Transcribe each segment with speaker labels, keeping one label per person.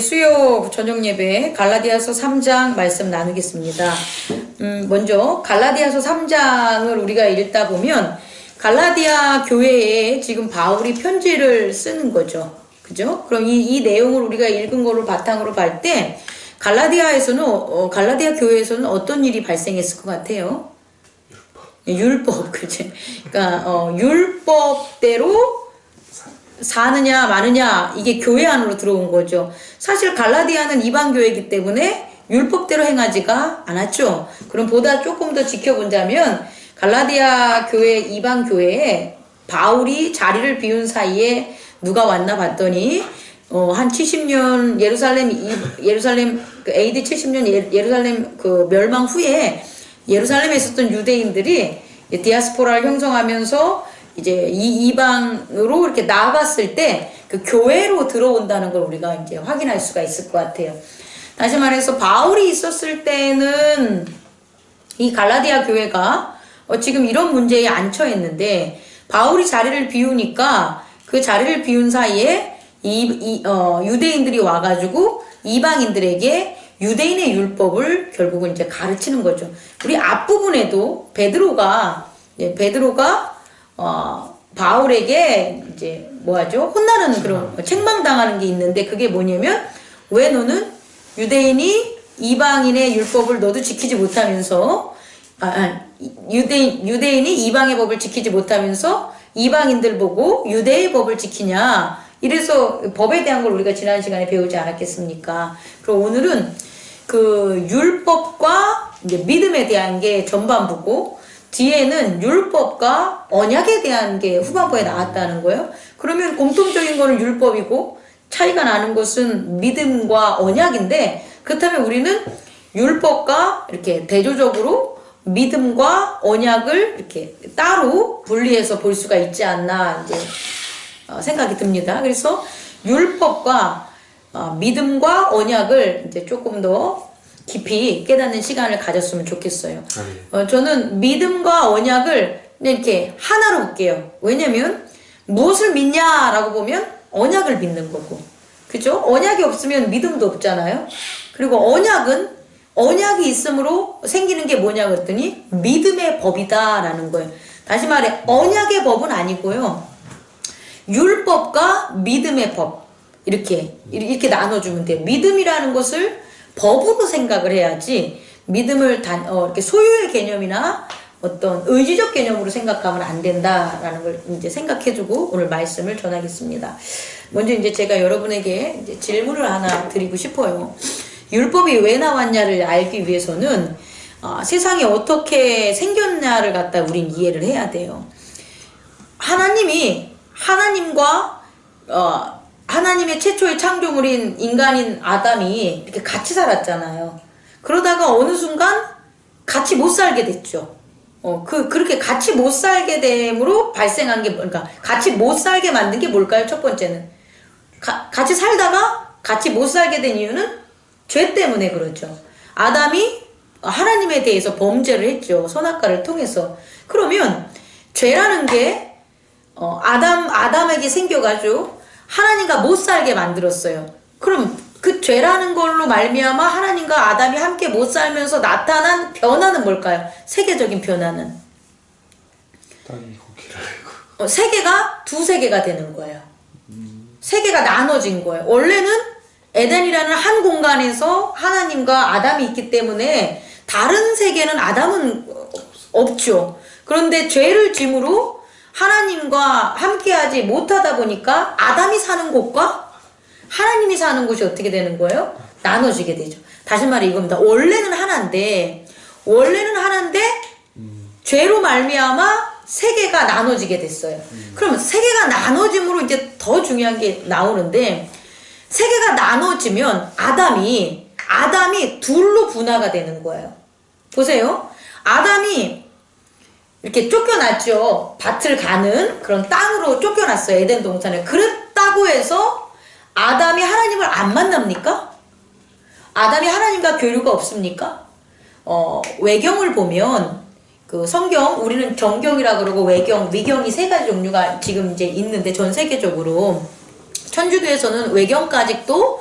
Speaker 1: 수요 저녁 예배 갈라디아서 3장 말씀 나누겠습니다. 먼저 갈라디아서 3장을 우리가 읽다 보면 갈라디아 교회에 지금 바울이 편지를 쓰는 거죠. 그죠? 그럼 이 내용을 우리가 읽은 거를 바탕으로 볼 때 갈라디아에서는 갈라디아 교회에서는 어떤 일이 발생했을 것 같아요? 율법, 그치? 그러니까 율법대로 사느냐 마느냐 이게 교회 안으로 들어온 거죠. 사실 갈라디아는 이방 교회이기 때문에 율법대로 행하지가 않았죠. 그럼 보다 조금 더 지켜본다면 갈라디아 교회 이방 교회에 바울이 자리를 비운 사이에 누가 왔나 봤더니 한 70년 예루살렘 그 AD 70년 예루살렘 그 멸망 후에 예루살렘에 있었던 유대인들이 디아스포라를 형성하면서 이제 이 이방으로 이렇게 나아갔을 때 그 교회로 들어온다는 걸 우리가 이제 확인할 수가 있을 것 같아요. 다시 말해서 바울이 있었을 때는 이 갈라디아 교회가 지금 이런 문제에 안 처했는데 바울이 자리를 비우니까 그 자리를 비운 사이에 유대인들이 와가지고 이방인들에게 유대인의 율법을 결국은 이제 가르치는 거죠. 우리 앞부분에도 베드로가 바울에게 이제 뭐하죠? 혼나는 그런 책망당하는 게 있는데 그게 뭐냐면 왜 너는 유대인이 이방인의 율법을 너도 지키지 못하면서 유대인이 이방의 법을 지키지 못하면서 이방인들 보고 유대의 법을 지키냐 이래서 법에 대한 걸 우리가 지난 시간에 배우지 않았겠습니까? 그럼 오늘은 그 율법과 이제 믿음에 대한 게 전반부고 뒤에는 율법과 언약에 대한 게 후반부에 나왔다는 거예요. 그러면 공통적인 거는 율법이고 차이가 나는 것은 믿음과 언약인데 그렇다면 우리는 율법과 이렇게 대조적으로 믿음과 언약을 이렇게 따로 분리해서 볼 수가 있지 않나 이제 생각이 듭니다. 그래서 율법과 믿음과 언약을 이제 조금 더 깊이 깨닫는 시간을 가졌으면 좋겠어요. 저는 믿음과 언약을 이렇게 하나로 볼게요. 왜냐면 무엇을 믿냐라고 보면 언약을 믿는 거고, 그죠? 언약이 없으면 믿음도 없잖아요. 그리고 언약이 있음으로 생기는 게 뭐냐 그랬더니 믿음의 법이다라는 거예요. 다시 말해 언약의 법은 아니고요. 율법과 믿음의 법 이렇게 나눠주면 돼요. 믿음이라는 것을 법으로 생각을 해야지 믿음을 이렇게 소유의 개념이나 어떤 의지적 개념으로 생각하면 안 된다라는 걸 이제 생각해주고 오늘 말씀을 전하겠습니다. 먼저 이제 제가 여러분에게 이제 질문을 하나 드리고 싶어요. 율법이 왜 나왔냐를 알기 위해서는 세상이 어떻게 생겼냐를 갖다 우린 이해를 해야 돼요. 하나님의 최초의 창조물인 인간인 아담이 이렇게 같이 살았잖아요. 그러다가 어느 순간 같이 못 살게 됐죠. 그렇게 같이 못 살게 됨으로 발생한 게, 그러니까 같이 못 살게 만든 게 뭘까요? 첫 번째는. 같이 살다가 같이 못 살게 된 이유는 죄 때문에 그렇죠. 아담이 하나님에 대해서 범죄를 했죠. 선악과를 통해서. 그러면 죄라는 게, 아담에게 생겨가지고 하나님과 못 살게 만들었어요. 그럼 그 죄라는 걸로 말미암아 하나님과 아담이 함께 못 살면서 나타난 변화는 뭘까요? 세계적인 변화는 세계가 두 세계가 되는 거예요. 세계가 나눠진 거예요. 원래는 에덴이라는 한 공간에서 하나님과 아담이 있기 때문에 다른 세계는 아담은 없죠. 그런데 죄를 짐으로 하나님과 함께하지 못하다 보니까 아담이 사는 곳과 하나님이 사는 곳이 어떻게 되는 거예요? 나눠지게 되죠. 다시 말해 이겁니다. 원래는 하나인데 죄로 말미암아 세계가 나눠지게 됐어요. 그럼 세계가 나눠짐으로 이제 더 중요한 게 나오는데 세계가 나눠지면 아담이 둘로 분화가 되는 거예요. 보세요. 아담이 이렇게 쫓겨났죠. 밭을 가는 그런 땅으로 쫓겨났어요. 에덴 동산에. 그랬다고 해서 아담이 하나님을 안 만납니까? 아담이 하나님과 교류가 없습니까? 외경을 보면 그 성경, 우리는 정경이라 그러고 위경이 세 가지 종류가 지금 이제 있는데 전 세계적으로 천주교에서는 외경까지도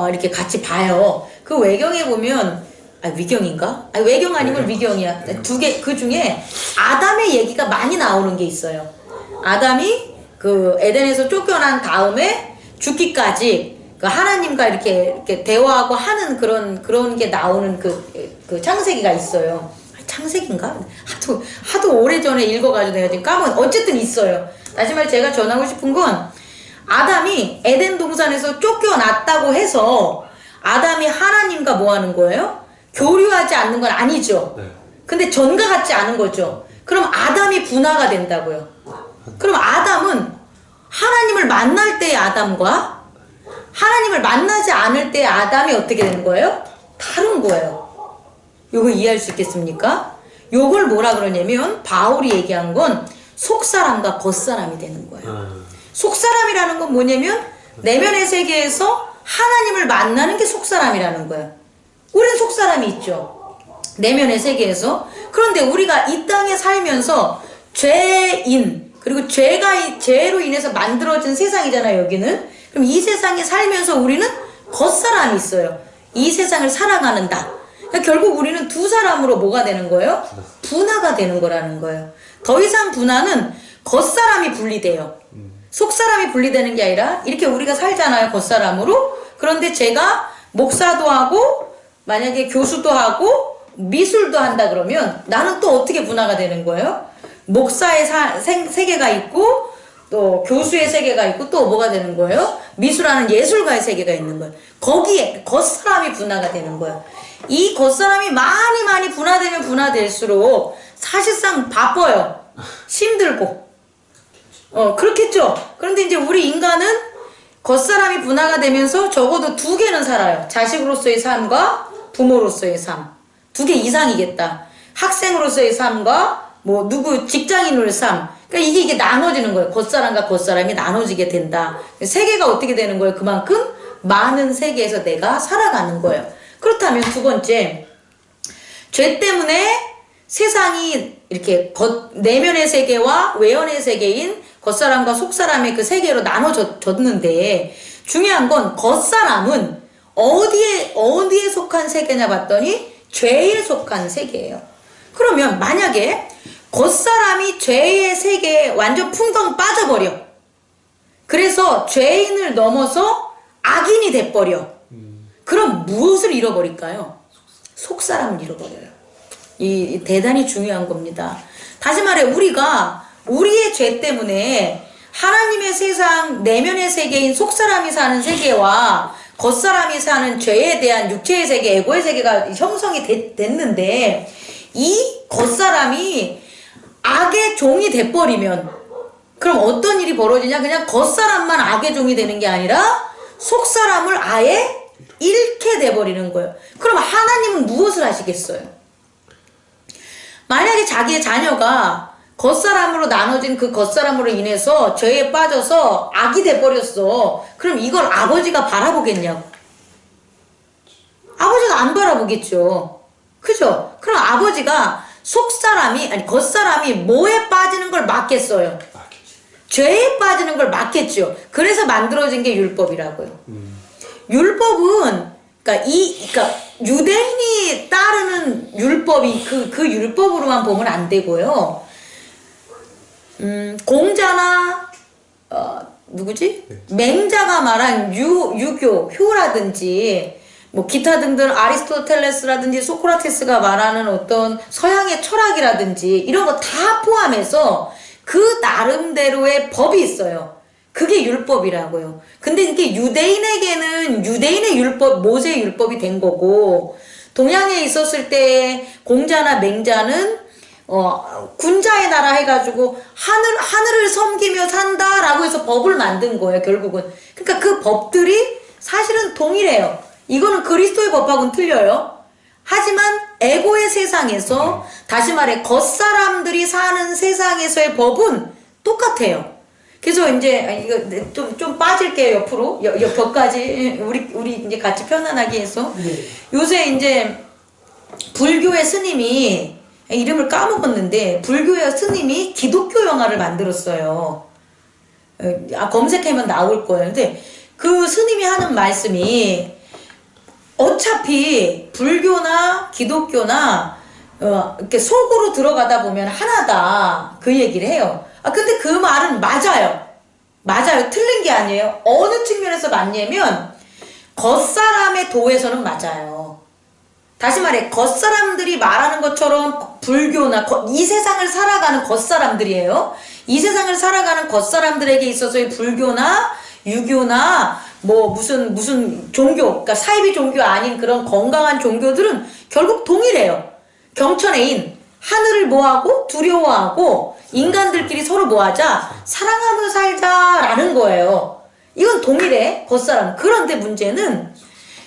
Speaker 1: 이렇게 같이 봐요. 그 외경에 보면 위경인가? 외경 아니고 위경이야. 두 개, 그 중에 아담의 얘기가 많이 나오는 게 있어요. 아담이 그 에덴에서 쫓겨난 다음에 죽기까지 그 하나님과 이렇게 대화하고 하는 그런 게 나오는 그 창세기가 있어요. 창세기인가? 하도 오래전에 읽어가지고 내가 지금 까먹은, 어쨌든 있어요. 다시 말해 제가 전하고 싶은 건 아담이 에덴 동산에서 쫓겨났다고 해서 아담이 하나님과 뭐 하는 거예요? 교류하지 않는 건 아니죠.
Speaker 2: 네.
Speaker 1: 근데 전과 같지 않은 거죠. 그럼 아담이 분화가 된다고요. 그럼 아담은 하나님을 만날 때의 아담과 하나님을 만나지 않을 때의 아담이 어떻게 되는 거예요? 다른 거예요. 요거 이해할 수 있겠습니까? 요걸 뭐라 그러냐면 바울이 얘기한 건 속사람과 겉사람이 되는 거예요. 속사람이라는 건 뭐냐면 내면의 세계에서 하나님을 만나는 게 속사람이라는 거예요. 우린 속사람이 있죠. 내면의 세계에서. 그런데 우리가 이 땅에 살면서 죄인, 그리고 죄로 인해서 만들어진 세상이잖아요, 여기는. 그럼 이 세상에 살면서 우리는 겉사람이 있어요. 이 세상을 살아가는 나. 그러니까 결국 우리는 두 사람으로 뭐가 되는 거예요? 분화가 되는 거라는 거예요. 더 이상 분화는 겉사람이 분리돼요. 속사람이 분리되는 게 아니라 이렇게 우리가 살잖아요, 겉사람으로. 그런데 제가 목사도 하고 만약에 교수도 하고 미술도 한다 그러면 나는 또 어떻게 분화가 되는 거예요? 목사의 세계가 있고 또 교수의 세계가 있고 또 뭐가 되는 거예요? 미술하는 예술가의 세계가 있는 거예요. 거기에 겉사람이 분화가 되는 거예요. 이 겉사람이 많이 분화되면 분화될수록 사실상 바빠요. 힘들고. 그렇겠죠? 그런데 이제 우리 인간은 겉사람이 분화가 되면서 적어도 두 개는 살아요. 자식으로서의 삶과 부모로서의 삶. 두 개 이상이겠다. 학생으로서의 삶과 직장인으로의 삶. 그러니까 이게 나눠지는 거예요. 겉사람과 겉사람이 나눠지게 된다. 세계가 어떻게 되는 거예요? 그만큼 많은 세계에서 내가 살아가는 거예요. 그렇다면 두 번째, 죄 때문에 세상이 이렇게 내면의 세계와 외연의 세계인 겉사람과 속사람의 그 세계로 나눠졌는데 중요한 건 겉사람은 어디에 속한 세계냐 봤더니 죄에 속한 세계예요. 그러면 만약에 겉사람이 죄의 세계에 완전 풍덩 빠져버려. 그래서 죄인을 넘어서 악인이 돼버려. 그럼 무엇을 잃어버릴까요? 속사람을 잃어버려요. 이 대단히 중요한 겁니다. 다시 말해 우리가 우리의 죄 때문에 하나님의 세상 내면의 세계인 속사람이 사는 세계와 겉사람이 사는 죄에 대한 육체의 세계, 에고의 세계가 형성이 됐는데 이 겉사람이 악의 종이 돼버리면 그럼 어떤 일이 벌어지냐? 그냥 겉사람만 악의 종이 되는 게 아니라 속사람을 아예 잃게 돼버리는 거예요. 그럼 하나님은 무엇을 하시겠어요? 만약에 자기의 자녀가 겉사람으로 나눠진 그 겉사람으로 인해서 죄에 빠져서 악이 돼버렸어. 그럼 이걸 아버지가 바라보겠냐고. 아버지가 안 바라보겠죠. 그죠? 그럼 아버지가 겉사람이 뭐에 빠지는 걸 막겠어요? 죄에 빠지는 걸 막겠죠. 그래서 만들어진 게 율법이라고요. 율법은 그러니까 유대인이 따르는 율법이 그 율법으로만 보면 안 되고요. 공자나 맹자가 말한 유교, 효라든지 기타 등등 아리스토텔레스라든지 소크라테스가 말하는 어떤 서양의 철학이라든지 이런 거 다 포함해서 그 나름대로의 법이 있어요. 그게 율법이라고요. 근데 이게 유대인에게는 유대인의 율법, 모세의 율법이 된 거고 동양에 있었을 때 공자나 맹자는 군자의 나라 해가지고 하늘을 섬기며 산다라고 해서 법을 만든 거예요, 결국은. 그러니까 그 법들이 사실은 동일해요. 이거는 그리스도의 법하고는 틀려요. 하지만 에고의 세상에서 다시 말해 겉사람들이 사는 세상에서의 법은 똑같아요. 그래서 이제 이거 좀 빠질게요, 옆으로. 옆까지 우리 이제 같이 편안하게 해서. 요새 이제 불교의 스님이 이름을 까먹었는데 불교의 스님이 기독교 영화를 만들었어요. 검색하면 나올 거예요. 근데 그 스님이 하는 말씀이 어차피 불교나 기독교나 이렇게 속으로 들어가다 보면 하나다 그 얘기를 해요. 근데 그 말은 맞아요. 맞아요. 틀린 게 아니에요. 어느 측면에서 맞냐면 겉사람의 도에서는 맞아요. 다시 말해 겉사람들이 말하는 것처럼 불교나 이 세상을 살아가는 겉사람들이에요. 이 세상을 살아가는 겉사람들에게 있어서의 불교나 유교나 뭐 무슨 종교, 그러니까 사이비 종교 아닌 그런 건강한 종교들은 결국 동일해요. 경천애인, 하늘을 뭐하고 두려워하고 인간들끼리 서로 뭐하자 사랑하며 살자라는 거예요. 이건 동일해 겉사람. 그런데 문제는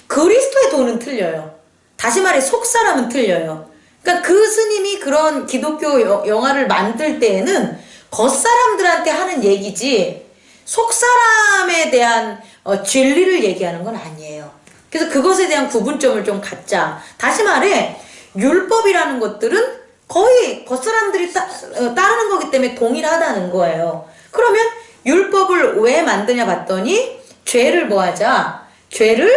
Speaker 1: 그리스도의 도는 틀려요. 다시 말해 속사람은 틀려요. 그러니까 그 스님이 그런 기독교 영화를 만들 때에는 겉사람들한테 하는 얘기지 속사람에 대한 진리를 얘기하는 건 아니에요. 그래서 그것에 대한 구분점을 좀 갖자. 다시 말해 율법이라는 것들은 거의 겉사람들이 따르는 거기 때문에 동일하다는 거예요. 그러면 율법을 왜 만드냐 봤더니 죄를 뭐하자? 죄를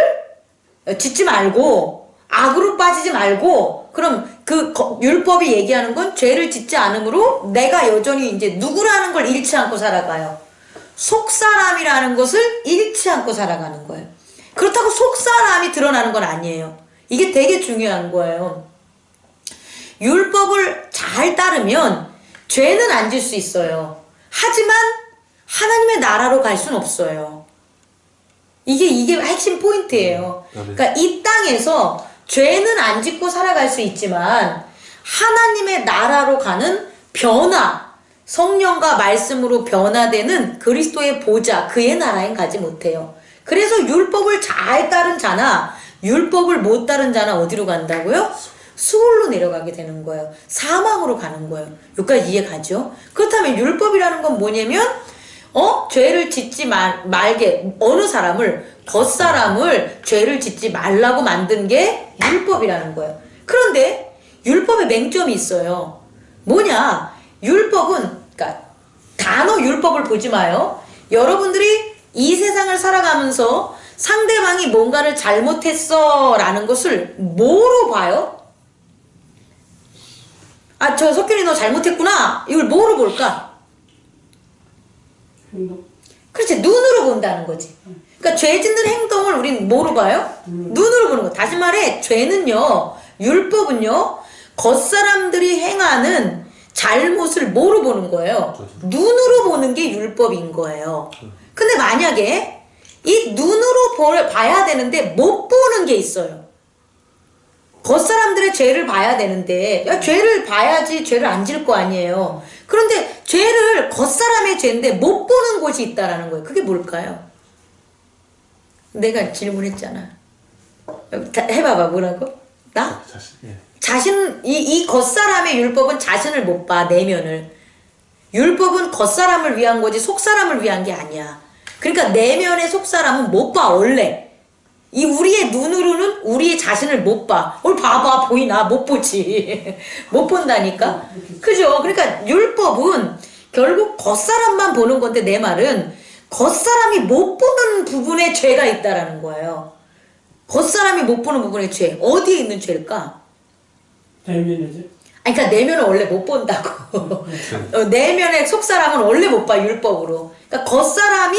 Speaker 1: 짓지 말고 악으로 빠지지 말고 그럼 그 율법이 얘기하는 건 죄를 짓지 않으므로 내가 여전히 이제 누구라는 걸 잃지 않고 살아가요. 속사람이라는 것을 잃지 않고 살아가는 거예요. 그렇다고 속사람이 드러나는 건 아니에요. 이게 되게 중요한 거예요. 율법을 잘 따르면 죄는 안 질 수 있어요. 하지만 하나님의 나라로 갈 수는 없어요. 이게 핵심 포인트예요. 그러니까 이 땅에서 죄는 안 짓고 살아갈 수 있지만 하나님의 나라로 가는 변화, 성령과 말씀으로 변화되는 그리스도의 보좌, 그의 나라엔 가지 못해요. 그래서 율법을 잘 따른 자나 율법을 못 따른 자나 어디로 간다고요? 수월로 내려가게 되는 거예요. 사망으로 가는 거예요. 여기까지 이해가죠? 그렇다면 율법이라는 건 뭐냐면 죄를 짓지 말게 어느 사람을 겉사람을 죄를 짓지 말라고 만든 게 율법이라는 거예요. 그런데 율법에 맹점이 있어요. 뭐냐? 율법은 그러니까 단어 율법을 보지 마요. 여러분들이 이 세상을 살아가면서 상대방이 뭔가를 잘못했어 라는 것을 뭐로 봐요? 저 석균이 너 잘못했구나. 이걸 뭐로 볼까?
Speaker 2: 행동.
Speaker 1: 그렇지. 눈으로 본다는 거지. 그러니까 죄 짓는 행동을 우린 뭐로 봐요? 눈으로 보는 거. 다시 말해 죄는요. 율법은요. 겉사람들이 행하는 잘못을 뭐로 보는 거예요? 눈으로 보는 게 율법인 거예요. 근데 만약에 이 눈으로 봐야 되는데 못 보는 게 있어요. 겉사람들의 죄를 봐야 되는데 죄를 봐야지 죄를 안 질 거 아니에요. 그런데 죄를 겉사람의 죄인데 못 보는 곳이 있다라는 거예요. 그게 뭘까요? 내가 질문했잖아. 해봐봐. 뭐라고? 나? 이 겉사람의 율법은 자신을 못 봐. 내면을. 율법은 겉사람을 위한 거지 속사람을 위한 게 아니야. 그러니까 내면의 속사람은 못 봐. 원래. 이 우리의 눈으로는 우리의 자신을 못 봐. 봐봐. 보이나? 못 보지. 못 본다니까? 그죠? 그러니까 율법은 결국 겉사람만 보는 건데 내 말은 겉사람이 못 보는 부분에 죄가 있다라는 거예요. 겉사람이 못 보는 부분의 죄. 어디에 있는 죄일까?
Speaker 2: 내면이지.
Speaker 1: 그러니까 내면은 원래 못 본다고. 내면의 속사람은 원래 못 봐. 율법으로. 그러니까 겉사람이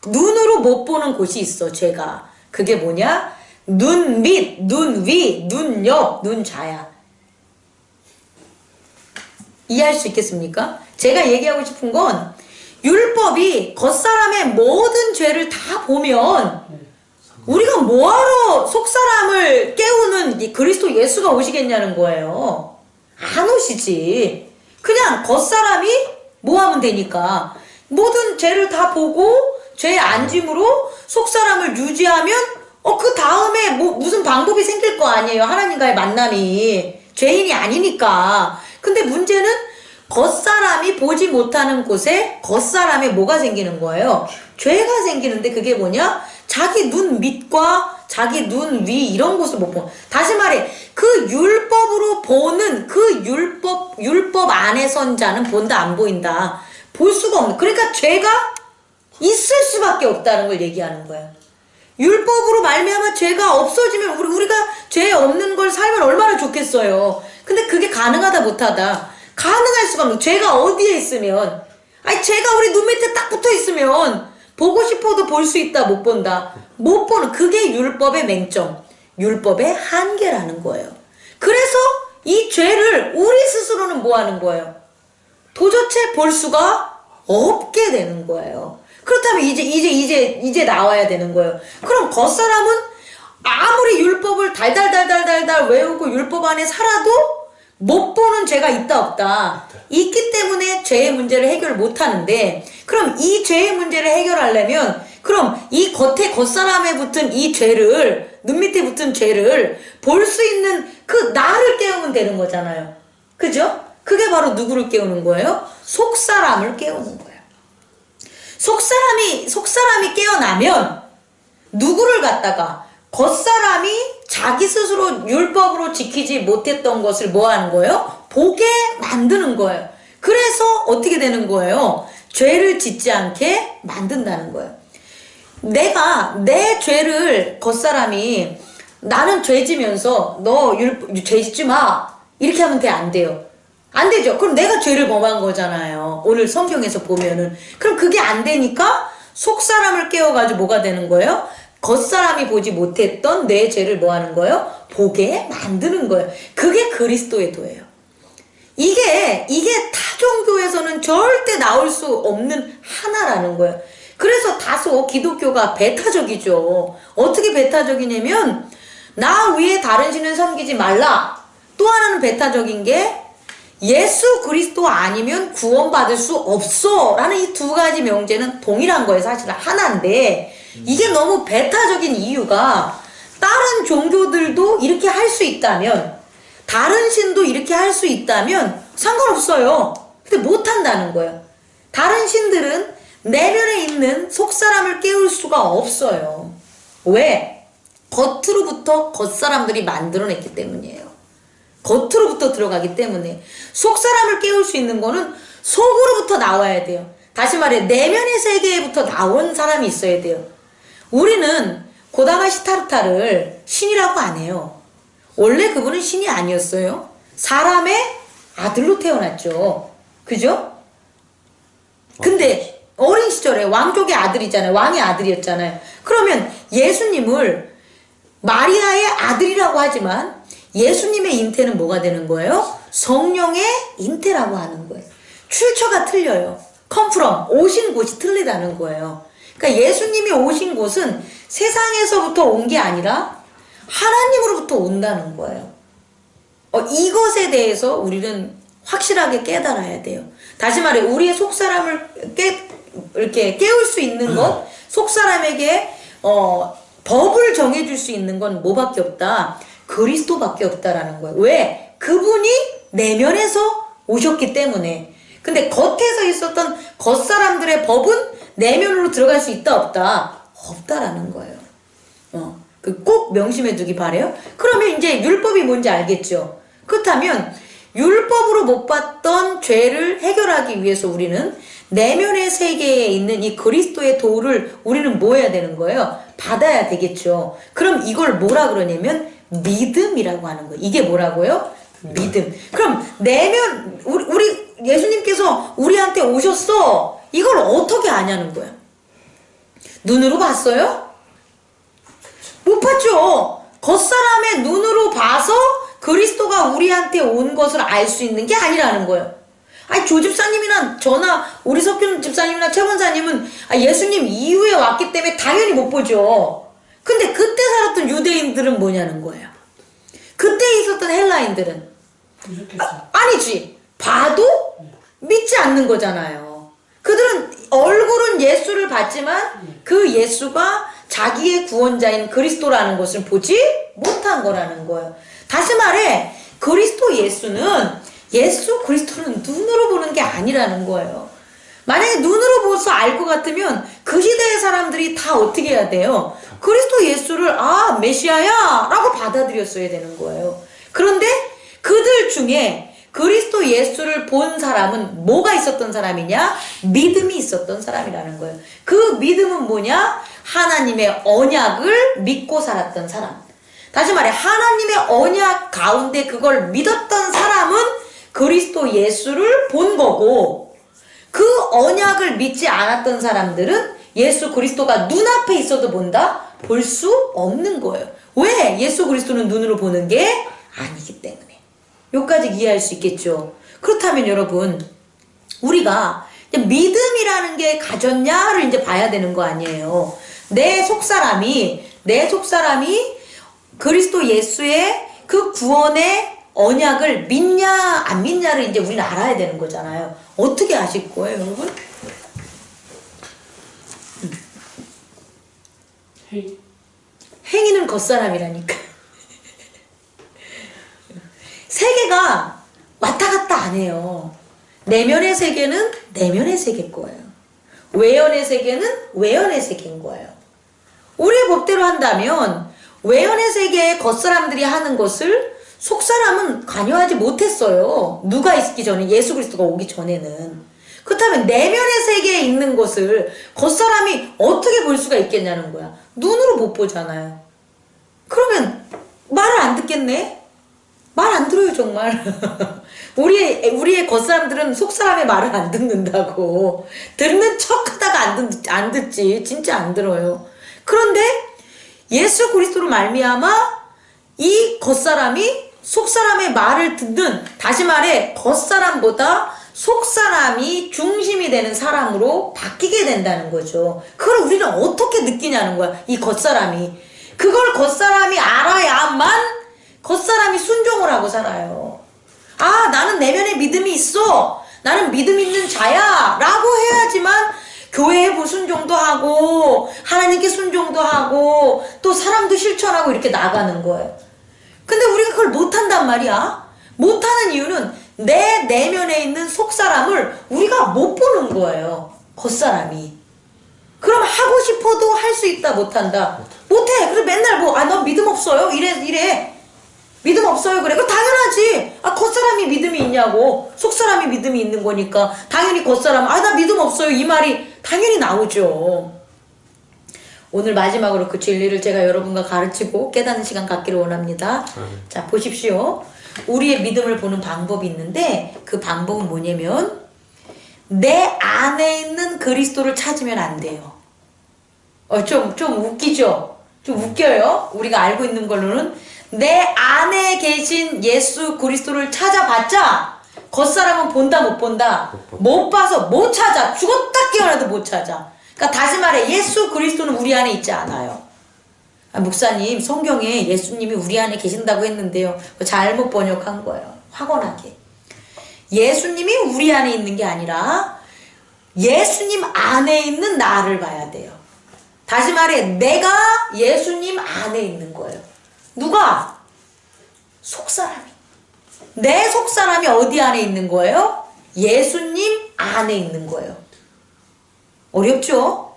Speaker 1: 눈으로 못 보는 곳이 있어. 죄가. 그게 뭐냐? 눈 밑, 눈 위, 눈 옆, 눈 좌야. 이해할 수 있겠습니까? 제가 얘기하고 싶은 건 율법이 겉사람의 모든 죄를 다 보면 우리가 뭐하러 속사람을 깨우는 이 그리스도 예수가 오시겠냐는 거예요. 안 오시지. 그냥 겉사람이 뭐 하면 되니까 모든 죄를 다 보고 죄 안짐으로 속사람을 유지하면 그 다음에 무슨 방법이 생길 거 아니에요. 하나님과의 만남이. 죄인이 아니니까. 근데 문제는 겉사람이 보지 못하는 곳에 겉사람에 뭐가 생기는 거예요? 죄가 생기는데 그게 뭐냐? 자기 눈 밑과 자기 눈 위 이런 곳을 못 보는. 다시 말해 그 율법으로 보는 그 율법 안에 선 자는 본다 안 보인다. 볼 수가 없는. 그러니까 죄가 있을 수밖에 없다는 걸 얘기하는 거예요. 율법으로 말미암아 죄가 없어지면 우리가 죄 없는 걸 살면 얼마나 좋겠어요. 근데 그게 가능하다 못하다. 가능할 수가 없는, 죄가 어디에 있으면, 아니 죄가 우리 눈 밑에 딱 붙어 있으면 보고 싶어도 볼 수 있다, 못 본다. 못 보는, 그게 율법의 맹점, 율법의 한계라는 거예요. 그래서 이 죄를 우리 스스로는 뭐 하는 거예요? 도저히 볼 수가 없게 되는 거예요. 그렇다면 이제 나와야 되는 거예요. 그럼 겉사람은 아무리 율법을 달달달달달달 외우고 율법 안에 살아도 못 보는 죄가 있다 없다. 있기 때문에 죄의 문제를 해결 못 하는데, 그럼 이 죄의 문제를 해결하려면, 그럼 이 겉사람에 붙은 이 죄를, 눈 밑에 붙은 죄를 볼 수 있는 그 나를 깨우면 되는 거잖아요. 그죠? 그게 바로 누구를 깨우는 거예요? 속사람을 깨우는 거예요. 속사람이 깨어나면 누구를 갖다가, 겉사람이 자기 스스로 율법으로 지키지 못했던 것을 뭐 하는 거예요? 보게 만드는 거예요. 그래서 어떻게 되는 거예요? 죄를 짓지 않게 만든다는 거예요. 내가 내 죄를 겉사람이, 나는 죄 지면서 너 죄 짓지 마 이렇게 하면 안 돼요. 안 되죠. 그럼 내가 죄를 범한 거잖아요. 오늘 성경에서 보면은. 그럼 그게 안 되니까 속사람을 깨워가지고 뭐가 되는 거예요? 겉사람이 보지 못했던 내 죄를 뭐 하는 거예요? 보게 만드는 거예요. 그게 그리스도의 도예요. 이게 타종교에서는 절대 나올 수 없는 하나라는 거예요. 그래서 다소 기독교가 배타적이죠. 어떻게 배타적이냐면, 나 위에 다른 신을 섬기지 말라. 또 하나는 배타적인 게, 예수 그리스도 아니면 구원받을 수 없어 라는 이 두 가지 명제는 동일한 거예요. 사실은 하나인데, 이게 너무 배타적인 이유가, 다른 종교들도 이렇게 할 수 있다면, 다른 신도 이렇게 할 수 있다면 상관없어요. 근데 못한다는 거예요. 다른 신들은 내면에 있는 속사람을 깨울 수가 없어요. 왜? 겉으로부터 겉사람들이 만들어냈기 때문이에요. 겉으로부터 들어가기 때문에. 속사람을 깨울 수 있는 거는 속으로부터 나와야 돼요. 다시 말해, 내면의 세계부터 나온 사람이 있어야 돼요. 우리는 고다마 시타르타를 신이라고 안 해요. 원래 그분은 신이 아니었어요. 사람의 아들로 태어났죠. 그죠? 근데 어린 시절에 왕족의 아들이잖아요. 왕의 아들이었잖아요. 그러면 예수님을 마리아의 아들이라고 하지만 예수님의 잉태는 뭐가 되는 거예요? 성령의 잉태라고 하는 거예요. 출처가 틀려요. come from, 오신 곳이 틀리다는 거예요. 그러니까 예수님이 오신 곳은 세상에서부터 온 게 아니라 하나님으로부터 온다는 거예요. 이것에 대해서 우리는 확실하게 깨달아야 돼요. 다시 말해, 우리의 속사람을 이렇게 깨울 수 있는 것, 속사람에게 법을 정해줄 수 있는 건 뭐밖에 없다? 그리스도밖에 없다라는 거예요. 왜? 그분이 내면에서 오셨기 때문에. 근데 겉에서 있었던 겉사람들의 법은 내면으로 들어갈 수 있다 없다? 없다라는 거예요. 꼭 명심해 두기 바래요. 그러면 이제 율법이 뭔지 알겠죠? 그렇다면 율법으로 못 봤던 죄를 해결하기 위해서 우리는 내면의 세계에 있는 이 그리스도의 도를 우리는 뭐 해야 되는 거예요? 받아야 되겠죠. 그럼 이걸 뭐라 그러냐면 믿음이라고 하는 거예요. 이게 뭐라고요? 믿음. 그럼 내면, 우리 예수님께서 우리한테 오셨어. 이걸 어떻게 아냐는 거야. 눈으로 봤어요? 못 봤죠. 겉사람의 눈으로 봐서 그리스도가 우리한테 온 것을 알 수 있는 게 아니라는 거예요. 아니, 조 집사님이나 저나 우리 석균 집사님이나 최 권사님은 예수님 이후에 왔기 때문에 당연히 못 보죠. 근데 그때 살았던 유대인들은 뭐냐는 거예요. 그때 있었던 헬라인들은 아니지. 봐도 믿지 않는 거잖아요. 그들은 얼굴은 예수를 봤지만 그 예수가 자기의 구원자인 그리스도라는 것을 보지 못한 거라는 거예요. 다시 말해, 예수 그리스도는 눈으로 보는 게 아니라는 거예요. 만약에 눈으로 보서 알 것 같으면 그 시대의 사람들이 다 어떻게 해야 돼요? 그리스도 예수를 메시아야 라고 받아들였어야 되는 거예요. 그런데 그들 중에 그리스도 예수를 본 사람은 뭐가 있었던 사람이냐? 믿음이 있었던 사람이라는 거예요. 그 믿음은 뭐냐? 하나님의 언약을 믿고 살았던 사람. 다시 말해 하나님의 언약 가운데 그걸 믿었던 사람은 그리스도 예수를 본 거고, 그 언약을 믿지 않았던 사람들은 예수 그리스도가 눈앞에 있어도 본다? 볼 수 없는 거예요. 왜? 예수 그리스도는 눈으로 보는 게 아니기 때문에. 여기까지 이해할 수 있겠죠. 그렇다면 여러분, 우리가 믿음이라는 게 가졌냐를 이제 봐야 되는 거 아니에요. 내 속사람이 그리스도 예수의 그 구원의 언약을 믿냐 안 믿냐를 이제 우리는 알아야 되는 거잖아요. 어떻게 아실 거예요, 여러분? 행위는 겉사람이라니까. 세계가 왔다 갔다 안 해요. 내면의 세계는 내면의 세계일 거예요. 외연의 세계는 외연의 세계인 거예요. 우리의 법대로 한다면 외연의 세계의 겉사람들이 하는 것을 속사람은 관여하지 못했어요. 누가 있기 전에, 예수 그리스도가 오기 전에는. 그렇다면 내면의 세계에 있는 것을 겉사람이 어떻게 볼 수가 있겠냐는 거야. 눈으로 못 보잖아요. 그러면 말을 안 듣겠네? 말 안 들어요, 정말. 우리의 겉사람들은 속사람의 말을 안 듣는다고. 듣는 척 하다가 안 듣지. 진짜 안 들어요. 그런데 예수 그리스도로 말미암아 이 겉사람이 속사람의 말을 듣는, 다시 말해 겉사람보다 속사람이 중심이 되는 사람으로 바뀌게 된다는 거죠. 그걸 우리는 어떻게 느끼냐는 거야, 이 겉사람이. 그걸 겉사람이 알아야만 겉사람이 순종을 하고 살아요. 아, 나는 내면에 믿음이 있어, 나는 믿음 있는 자야 라고 해야지만 교회에 순종도 하고 하나님께 순종도 하고 또 사람도 실천하고 이렇게 나가는 거예요. 근데 우리가 그걸 못한단 말이야. 못하는 이유는 내 내면에 있는 속사람을 우리가 못 보는 거예요, 겉사람이. 그럼 하고 싶어도 할 수 있다, 못한다? 못해. 그래서 맨날 너 믿음 없어요? 이래. 믿음 없어요? 그래. 그거 당연하지. 겉사람이 믿음이 있냐고. 속사람이 믿음이 있는 거니까 당연히 겉사람, 나 믿음 없어요, 이 말이 당연히 나오죠. 오늘 마지막으로 그 진리를 제가 여러분과 가르치고 깨닫는 시간 갖기를 원합니다. 자, 보십시오. 우리의 믿음을 보는 방법이 있는데 그 방법은 뭐냐면 내 안에 있는 그리스도를 찾으면 안 돼요. 좀 웃기죠? 좀 웃겨요? 우리가 알고 있는 걸로는 내 안에 계신 예수 그리스도를 찾아봤자 겉사람은 본다 못 본다? 못 봐서 못 찾아. 죽었다 깨어나도 못 찾아. 그러니까 다시 말해 예수 그리스도는 우리 안에 있지 않아요. 목사님, 성경에 예수님이 우리 안에 계신다고 했는데요, 잘못 번역한 거예요. 확언하게. 예수님이 우리 안에 있는 게 아니라 예수님 안에 있는 나를 봐야 돼요. 다시 말해 내가 예수님 안에 있는 거예요. 누가? 속사람이. 내 속사람이 어디 안에 있는 거예요? 예수님 안에 있는 거예요. 어렵죠?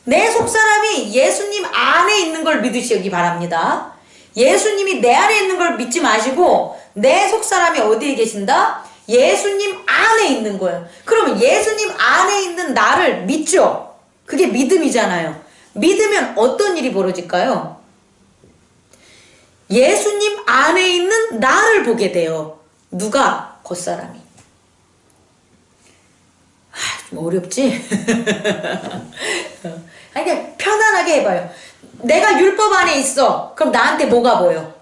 Speaker 1: 내 속사람이 예수님 안에 있는 걸 믿으시기 바랍니다. 예수님이 내 안에 있는 걸 믿지 마시고 내 속사람이 어디에 계신다? 예수님 안에 있는 거예요. 그러면 예수님 안에 있는 나를 믿죠? 그게 믿음이잖아요. 믿으면 어떤 일이 벌어질까요? 예수님 안에 있는 나를 보게 돼요. 누가? 겉사람이. 좀 어렵지? 그러니까 편안하게 해봐요. 내가 율법 안에 있어. 그럼 나한테 뭐가 보여?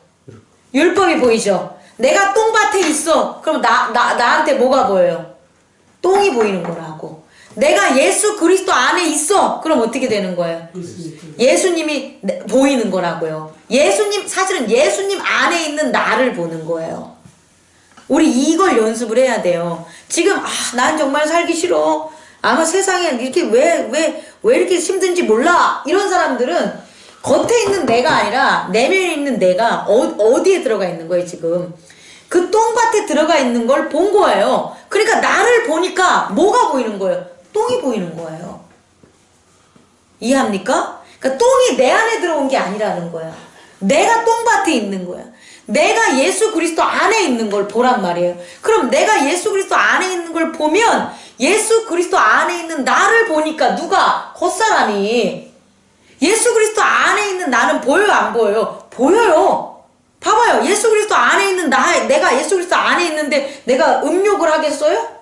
Speaker 1: 율법이 보이죠? 내가 똥밭에 있어. 그럼 나한테 뭐가 보여요? 똥이 보이는 거라고. 내가 예수 그리스도 안에 있어. 그럼 어떻게 되는 거예요? 예수님이 보이는 거라고요. 사실은 예수님 안에 있는 나를 보는 거예요. 우리 이걸 연습을 해야 돼요. 지금 난 정말 살기 싫어. 아마 세상에 이렇게 왜 이렇게 힘든지 몰라. 이런 사람들은 겉에 있는 내가 아니라 내면에 있는 내가 어디에 들어가 있는 거예요, 지금. 그 똥밭에 들어가 있는 걸 본 거예요. 그러니까 나를 보니까 뭐가 보이는 거예요? 똥이 보이는 거예요. 이해합니까? 그러니까 똥이 내 안에 들어온 게 아니라는 거야. 내가 똥밭에 있는 거야. 내가 예수 그리스도 안에 있는 걸 보란 말이에요. 그럼 내가 예수 그리스도 안에 있는 걸 보면 예수 그리스도 안에 있는 나를 보니까 누가? 겉사람이. 예수 그리스도 안에 있는 나는 보여요, 안 보여요? 보여요. 봐봐요. 예수 그리스도 안에 있는 내가 예수 그리스도 안에 있는데 내가 음욕을 하겠어요?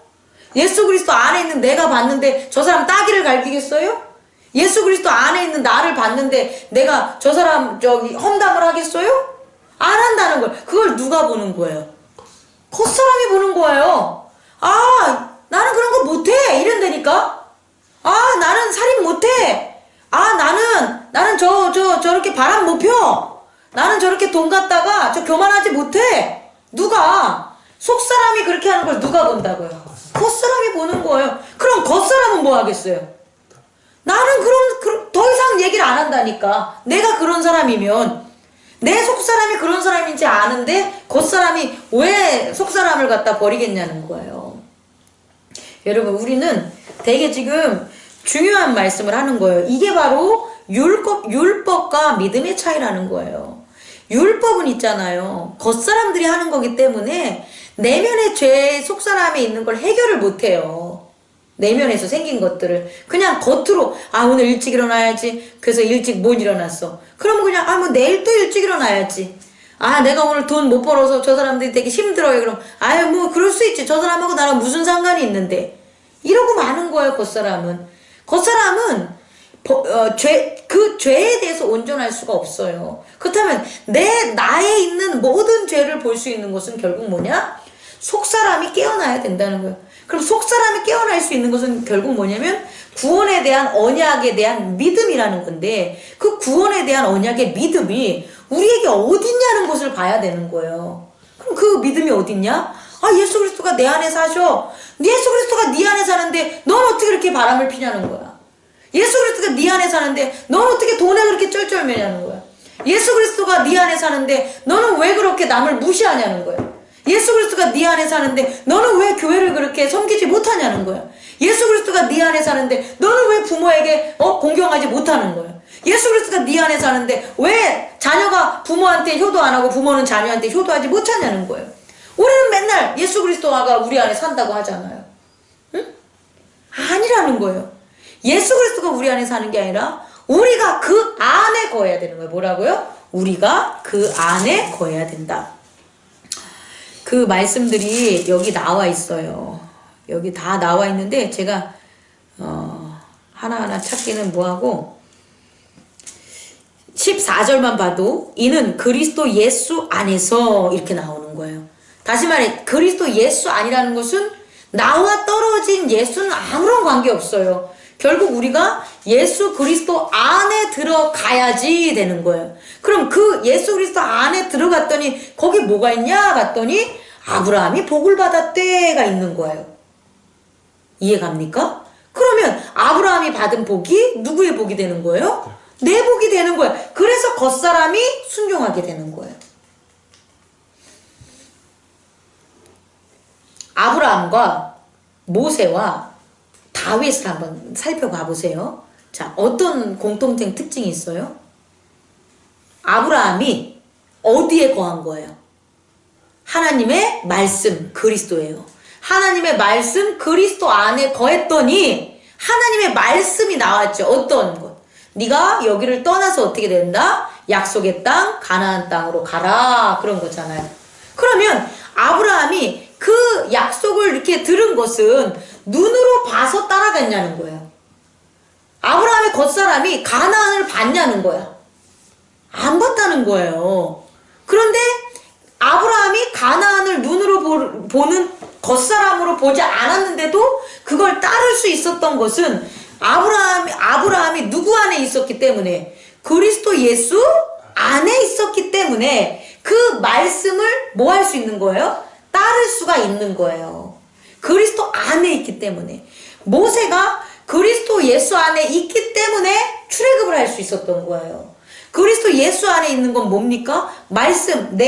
Speaker 1: 예수 그리스도 안에 있는 내가 봤는데 저 사람 따귀를 갈기겠어요? 예수 그리스도 안에 있는 나를 봤는데 내가 저 사람 험담을 하겠어요? 안 한다는 걸. 그걸 누가 보는 거예요? 겉사람이 보는 거예요. 아, 나는 그런 거 못해. 이런다니까. 아, 나는 살인 못해. 아, 나는 저렇게 바람 못 펴. 나는 저렇게 돈 갖다가 교만하지 못해. 누가? 속사람이 그렇게 하는 걸 누가 본다고요? 겉사람이 보는 거예요. 그럼 겉사람은 뭐 하겠어요? 나는 더 이상 얘기를 안 한다니까. 내가 그런 사람이면, 내 속사람이 그런 사람인지 아는데, 겉사람이 왜 속사람을 갖다 버리겠냐는 거예요. 여러분, 우리는 되게 지금 중요한 말씀을 하는 거예요. 이게 바로 율법과 믿음의 차이라는 거예요. 율법은 있잖아요. 겉사람들이 하는 거기 때문에 내면의 죄, 속사람에 있는 걸 해결을 못해요. 내면에서 생긴 것들을 그냥 겉으로 오늘 일찍 일어나야지. 그래서 일찍 못 일어났어. 그러면 그냥 뭐 내일 또 일찍 일어나야지. 내가 오늘 돈 못 벌어서 저 사람들이 되게 힘들어요. 그럼 뭐 그럴 수 있지. 저 사람하고 나랑 무슨 상관이 있는데. 이러고 마는 거예요. 겉사람은 그 죄에 대해서 온전할 수가 없어요. 그렇다면 나에 있는 모든 죄를 볼 수 있는 것은 결국 뭐냐? 속사람이 깨어나야 된다는 거예요. 그럼 속사람이 깨어날 수 있는 것은 결국 뭐냐면 구원에 대한 언약에 대한 믿음이라는 건데, 그 구원에 대한 언약의 믿음이 우리에게 어딨냐는 것을 봐야 되는 거예요. 그럼 그 믿음이 어딨냐? 예수 그리스도가 내 안에 사셔. 예수 그리스도가 네 안에 사는데 넌 어떻게 그렇게 바람을 피냐는 거야. 예수 그리스도가 네 안에 사는데 넌 어떻게 돈에 그렇게 쩔쩔매냐는 거야. 예수 그리스도가 네 안에 사는데 너는 왜 그렇게 남을 무시하냐는 거야. 예수 그리스도가 네 안에 사는데 너는 왜 교회를 그렇게 섬기지 못하냐는 거야. 예수 그리스도가 네 안에 사는데 너는 왜 부모에게 공경하지 못하는 거야. 예수 그리스도가 네 안에 사는데 왜 자녀가 부모한테 효도 안 하고 부모는 자녀한테 효도하지 못하냐는 거예요. 우리는 맨날 예수 그리스도가 우리 안에 산다고 하잖아요. 응? 아니라는 거예요. 예수 그리스도가 우리 안에 사는 게 아니라 우리가 그 안에 거해야 되는 거예요. 뭐라고요? 우리가 그 안에 거해야 된다. 그 말씀들이 여기 나와 있어요. 여기 다 나와 있는데 제가 하나하나 찾기는 뭐하고 14절만 봐도 이는 그리스도 예수 안에서 이렇게 나오는 거예요. 다시 말해 그리스도 예수 아니라는 것은 나와 떨어진 예수는 아무런 관계 없어요. 결국 우리가 예수 그리스도 안에 들어가야지 되는 거예요. 그럼 그 예수 그리스도 안에 들어갔더니 거기 뭐가 있냐 봤더니 아브라함이 복을 받았대가 있는 거예요. 이해갑니까? 그러면 아브라함이 받은 복이 누구의 복이 되는 거예요? 내 복이 되는 거예요. 그래서 겉사람이 순종하게 되는 거예요. 아브라함과 모세와 다윗을 한번 살펴봐 보세요. 자, 어떤 공통된 특징이 있어요? 아브라함이 어디에 거한 거예요? 하나님의 말씀, 그리스도예요. 하나님의 말씀, 그리스도 안에 거했더니 하나님의 말씀이 나왔죠. 어떤 것? 네가 여기를 떠나서 어떻게 된다? 약속의 땅, 가나안 땅으로 가라. 그런 거잖아요. 그러면 아브라함이 그 약속을 이렇게 들은 것은 눈으로 봐서 따라갔냐는 거예요. 아브라함의 겉사람이 가나안을 봤냐는 거야. 안 봤다는 거예요. 그런데 아브라함이 가나안을 눈으로 보는 겉사람으로 보지 않았는데도 그걸 따를 수 있었던 것은 아브라함이 누구 안에 있었기 때문에 그리스도 예수 안에 있었기 때문에 그 말씀을 뭐 할 수 있는 거예요? 따를 수가 있는 거예요. 그리스도 안에 있기 때문에. 모세가 그리스도 예수 안에 있기 때문에 출애굽을 할 수 있었던 거예요. 그리스도 예수 안에 있는 건 뭡니까? 말씀.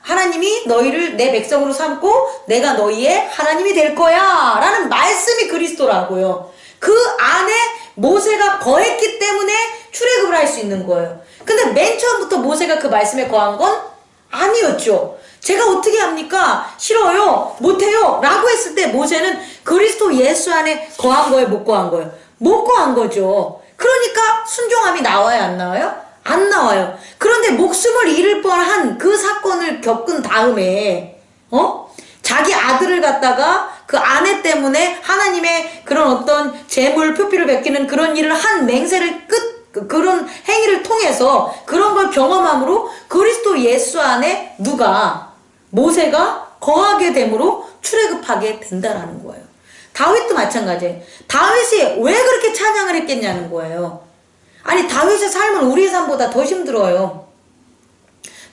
Speaker 1: 하나님이 너희를 내 백성으로 삼고 내가 너희의 하나님이 될 거야 라는 말씀이 그리스도라고요. 그 안에 모세가 거했기 때문에 출애굽을 할 수 있는 거예요. 근데 맨 처음부터 모세가 그 말씀에 거한 건 아니었죠. 제가 어떻게 합니까? 싫어요. 못해요. 라고 했을 때 모세는 그리스도 예수 안에 거한 거예요? 못 거한 거예요? 못 거한 거죠. 그러니까 순종함이 나와요, 안 나와요? 안 나와요. 그런데 목숨을 잃을 뻔한 그 사건을 겪은 다음에 자기 아들을 갖다가 그 아내 때문에 하나님의 그런 어떤 재물 표피를 베끼는 그런 일을 한 맹세를 그런 행위를 통해서 그런 걸 경험함으로 그리스도 예수 안에 모세가 거하게 됨으로 출애굽하게 된다라는 거예요. 다윗도 마찬가지예요. 다윗이 왜 그렇게 찬양을 했겠냐는 거예요. 아니, 다윗의 삶은 우리의 삶보다 더 힘들어요.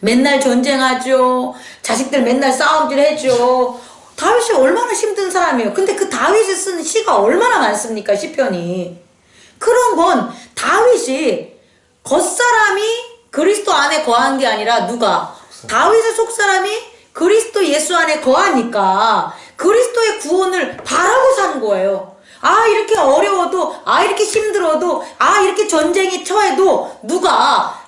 Speaker 1: 맨날 전쟁하죠. 자식들 맨날 싸움질 해줘. 다윗이 얼마나 힘든 사람이에요. 근데 그 다윗이 쓴 시가 얼마나 많습니까? 시편이. 그런 건 다윗이 겉사람이 그리스도 안에 거한 게 아니라 다윗의 속사람이 그리스도 예수 안에 거하니까 그리스도의 구원을 바라고 산 거예요. 이렇게 어려워도, 이렇게 힘들어도, 이렇게 전쟁에 처해도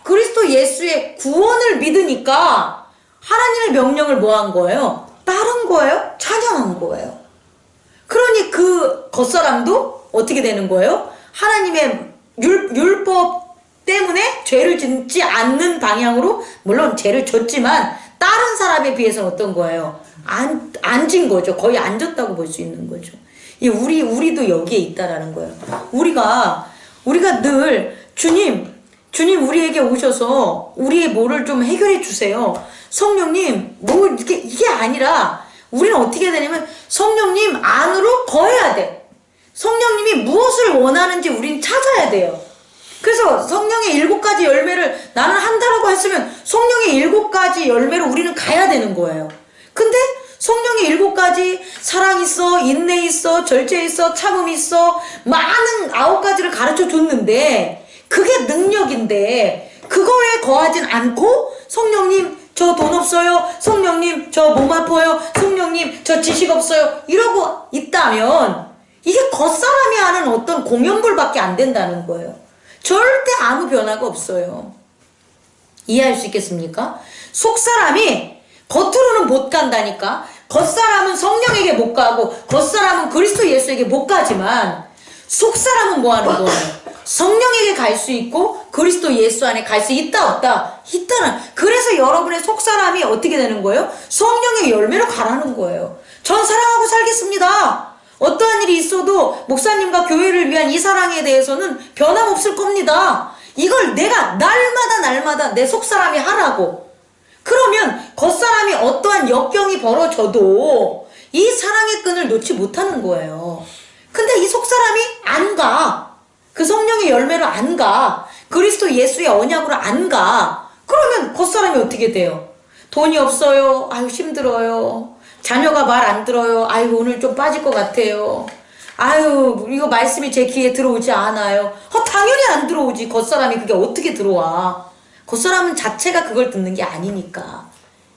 Speaker 1: 그리스도 예수의 구원을 믿으니까 하나님의 명령을 뭐 한 거예요? 따른 거예요? 찬양한 거예요. 그러니 그 겉사람도 어떻게 되는 거예요? 하나님의 율법 때문에 죄를 짓지 않는 방향으로, 물론 죄를 졌지만 다른 사람에 비해서는 어떤 거예요? 안 진 거죠. 거의 안 졌다고 볼 수 있는 거죠. 우리도 여기에 있다라는 거예요. 우리가 늘 주님 우리에게 오셔서 우리의 뭐를 좀 해결해 주세요. 성령님, 이게 아니라 우리는 어떻게 해야 되냐면 성령님 안으로 거해야 돼. 성령님이 무엇을 원하는지 우린 찾아야 돼요. 그래서 성령의 7가지 열매를 나는 한다라고 했으면 성령의 7가지 열매로 우리는 가야 되는 거예요. 근데 성령의 7가지 사랑 있어, 인내 있어, 절제 있어, 참음 있어, 많은 9가지를 가르쳐 줬는데 그게 능력인데 그거에 거하진 않고 성령님 저 돈 없어요, 성령님 저 몸 아파요, 성령님 저 지식 없어요 이러고 있다면 이게 겉사람이 하는 어떤 공연불밖에 안 된다는 거예요. 절대 아무 변화가 없어요. 이해할 수 있겠습니까? 속사람이 겉으로는 못 간다니까. 겉사람은 성령에게 못 가고 겉사람은 그리스도 예수에게 못 가지만 속사람은 뭐 하는 거예요? 성령에게 갈 수 있고 그리스도 예수 안에 갈 수 있다 없다? 있다는. 그래서 여러분의 속사람이 어떻게 되는 거예요? 성령의 열매로 가라는 거예요. 전 사랑하고 살겠습니다. 어떠한 일이 있어도 목사님과 교회를 위한 이 사랑에 대해서는 변함없을 겁니다. 이걸 내가 날마다 내 속사람이 하라고. 그러면 겉사람이 어떠한 역경이 벌어져도 이 사랑의 끈을 놓지 못하는 거예요. 근데 이 속사람이 안 가. 그 성령의 열매로 안 가. 그리스도 예수의 언약으로 안 가. 그러면 겉사람이 어떻게 돼요? 돈이 없어요. 아유 힘들어요. 자녀가 말 안 들어요. 아유 오늘 좀 빠질 것 같아요. 아유 이거 말씀이 제 귀에 들어오지 않아요. 당연히 안 들어오지. 겉사람이 그게 어떻게 들어와. 겉사람은 자체가 그걸 듣는 게 아니니까.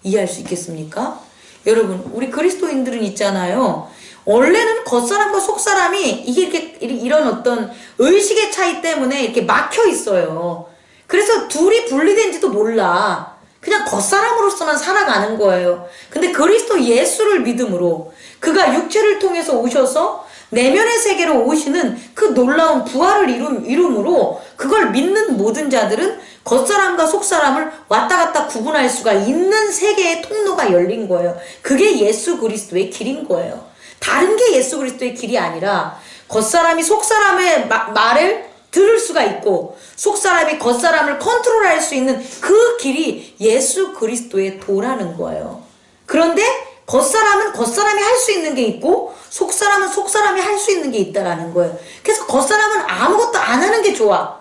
Speaker 1: 이해할 수 있겠습니까? 여러분 우리 그리스도인들은 있잖아요. 원래는 겉사람과 속사람이 이게 이런 어떤 의식의 차이 때문에 이렇게 막혀 있어요. 그래서 둘이 분리된지도 몰라. 그냥 겉사람으로서만 살아가는 거예요. 근데 그리스도 예수를 믿음으로 그가 육체를 통해서 오셔서 내면의 세계로 오시는 그 놀라운 부활을 이룸으로 그걸 믿는 모든 자들은 겉사람과 속사람을 왔다 갔다 구분할 수가 있는 세계의 통로가 열린 거예요. 그게 예수 그리스도의 길인 거예요. 다른 게 예수 그리스도의 길이 아니라 겉사람이 속사람의 말을 들을 수가 있고 속사람이 겉사람을 컨트롤할 수 있는 그 길이 예수 그리스도의 도라는 거예요. 그런데 겉사람은 겉사람이 할 수 있는 게 있고 속사람은 속사람이 할 수 있는 게 있다라는 거예요. 그래서 겉사람은 아무것도 안 하는 게 좋아.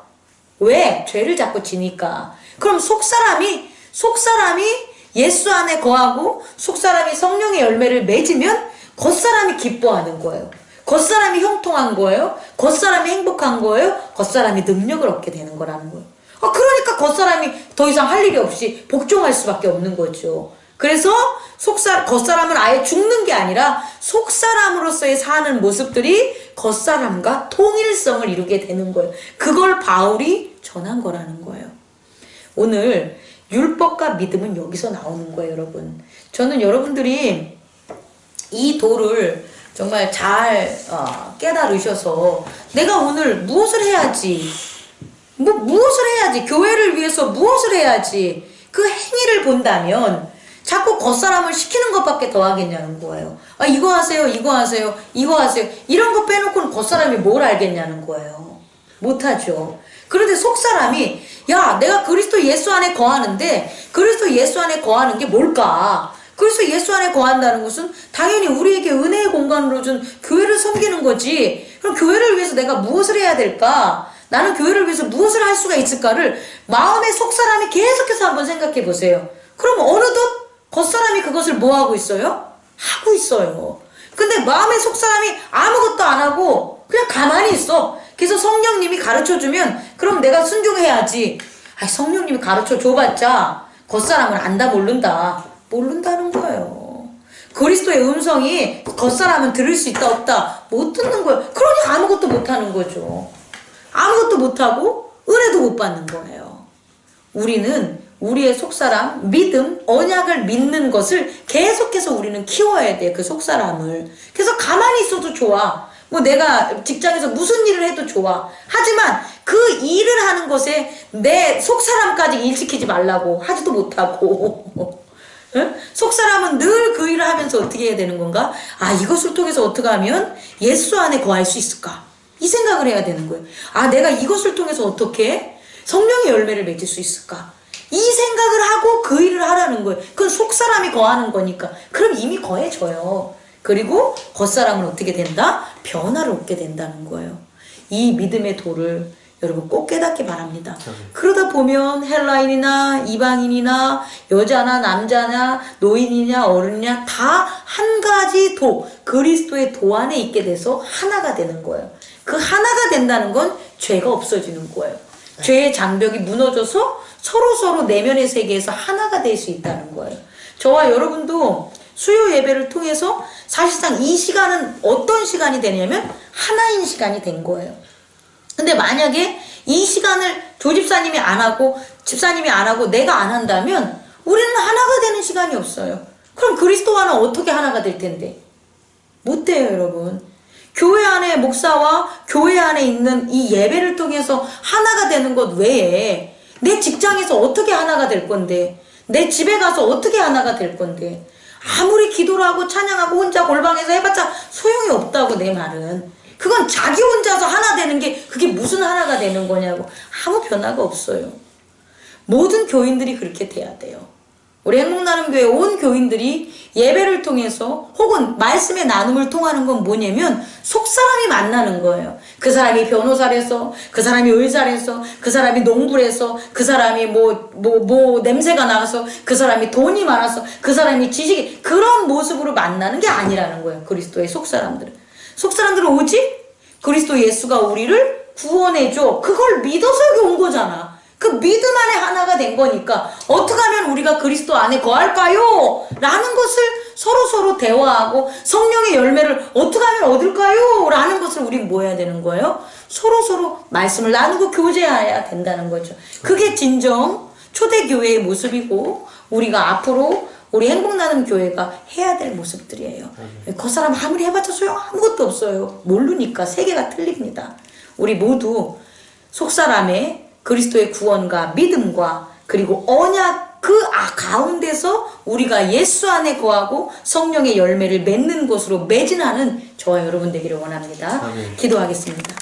Speaker 1: 왜? 죄를 자꾸 지니까. 그럼 속사람이 예수 안에 거하고 속사람이 성령의 열매를 맺으면 겉사람이 기뻐하는 거예요. 겉사람이 형통한 거예요. 겉사람이 행복한 거예요. 겉사람이 능력을 얻게 되는 거라는 거예요. 그러니까 겉사람이 더 이상 할 일이 없이 복종할 수밖에 없는 거죠. 그래서 겉사람은 아예 죽는 게 아니라 속사람으로서의 사는 모습들이 겉사람과 통일성을 이루게 되는 거예요. 그걸 바울이 전한 거라는 거예요. 오늘 율법과 믿음은 여기서 나오는 거예요, 여러분. 저는 여러분들이 이 도를 정말 잘 깨달으셔서 내가 오늘 무엇을 해야지, 무엇을 해야지, 교회를 위해서 무엇을 해야지, 그 행위를 본다면 자꾸 겉사람을 시키는 것밖에 더 하겠냐는 거예요. 아, 이거 하세요, 이거 하세요, 이거 하세요. 이런 거 빼놓고는 겉사람이 뭘 알겠냐는 거예요. 못하죠. 그런데 속사람이, 야, 내가 그리스도 예수 안에 거하는데 그리스도 예수 안에 거하는 게 뭘까? 그리스도 예수 안에 거한다는 것은 당연히 우리에게 은혜의 공간으로 준 교회를 섬기는 거지. 그럼 교회를 위해서 내가 무엇을 해야 될까? 나는 교회를 위해서 무엇을 할 수가 있을까를 마음의 속사람이 계속해서 한번 생각해 보세요. 그럼 어느덧 겉사람이 그것을 뭐 하고 있어요? 하고 있어요. 근데 마음의 속사람이 아무것도 안 하고 그냥 가만히 있어. 그래서 성령님이 가르쳐주면 그럼 내가 순종해야지. 아이, 성령님이 가르쳐 줘봤자 겉사람은 안다 모른다는 거예요. 그리스도의 음성이 겉사람은 들을 수 있다 없다 못 듣는 거예요. 그러니 아무것도 못하는 거죠. 아무것도 못하고 은혜도 못 받는 거예요. 우리는 우리의 속사람, 믿음, 언약을 믿는 것을 계속해서 우리는 키워야 돼. 그 속사람을. 그래서 가만히 있어도 좋아. 뭐 내가 직장에서 무슨 일을 해도 좋아. 하지만 그 일을 하는 것에 내 속사람까지 일시키지 말라고 하지도 못하고 속사람은 늘 그 일을 하면서 어떻게 해야 되는 건가? 아, 이것을 통해서 어떻게 하면 예수 안에 거할 수 있을까? 이 생각을 해야 되는 거예요. 아, 내가 이것을 통해서 어떻게 성령의 열매를 맺을 수 있을까? 이 생각을 하고 그 일을 하라는 거예요. 그건 속사람이 거하는 거니까. 그럼 이미 거해져요. 그리고 겉사람은 어떻게 된다? 변화를 얻게 된다는 거예요. 이 믿음의 도를 여러분 꼭 깨닫기 바랍니다. 그러다 보면 헬라인이나 이방인이나 여자나 남자나 노인이냐 어른이냐 다 한 가지 도, 그리스도의 도 안에 있게 돼서 하나가 되는 거예요. 그 하나가 된다는 건 죄가 없어지는 거예요. 죄의 장벽이 무너져서 서로 내면의 세계에서 하나가 될 수 있다는 거예요. 저와 여러분도 수요 예배를 통해서 사실상 이 시간은 어떤 시간이 되냐면 하나인 시간이 된 거예요. 근데 만약에 이 시간을 조집사님이 안 하고 집사님이 안 하고 내가 안 한다면 우리는 하나가 되는 시간이 없어요. 그럼 그리스도와는 어떻게 하나가 될 텐데? 못 돼요, 여러분. 교회 안에 목사와 교회 안에 있는 이 예배를 통해서 하나가 되는 것 외에 내 직장에서 어떻게 하나가 될 건데, 내 집에 가서 어떻게 하나가 될 건데, 아무리 기도를 하고 찬양하고 혼자 골방에서 해봤자 소용이 없다고. 내 말은 그건 자기 혼자서 하나 되는 게 그게 무슨 하나가 되는 거냐고. 아무 변화가 없어요. 모든 교인들이 그렇게 돼야 돼요. 우리 행복나눔교회 온 교인들이 예배를 통해서 혹은 말씀의 나눔을 통하는 건 뭐냐면 속사람이 만나는 거예요. 그 사람이 변호사를 해서, 그 사람이 의사를 해서, 그 사람이 농부를 해서, 그 사람이 뭐 냄새가 나서, 그 사람이 돈이 많아서, 그 사람이 지식이, 그런 모습으로 만나는 게 아니라는 거예요. 그리스도의 속사람들은. 속사람들은 오직 그리스도 예수가 우리를 구원해줘. 그걸 믿어서 여기 온 거잖아. 그 믿음 안에 하나가 된 거니까 어떻게 하면 우리가 그리스도 안에 거할까요? 라는 것을 서로 대화하고 성령의 열매를 어떻게 하면 얻을까요? 라는 것을 우린 뭐 해야 되는 거예요? 서로 말씀을 나누고 교제해야 된다는 거죠. 그게 진정 초대교회의 모습이고 우리가 앞으로 우리 행복나눔 교회가 해야 될 모습들이에요. 그 사람 아무리 해봤자 소용 아무것도 없어요. 모르니까 세계가 틀립니다. 우리 모두 속사람의 그리스도의 구원과 믿음과 그리고 언약 그 가운데서 우리가 예수 안에 거하고 성령의 열매를 맺는 것으로 매진하는 저와 여러분 되기를 원합니다. 기도하겠습니다.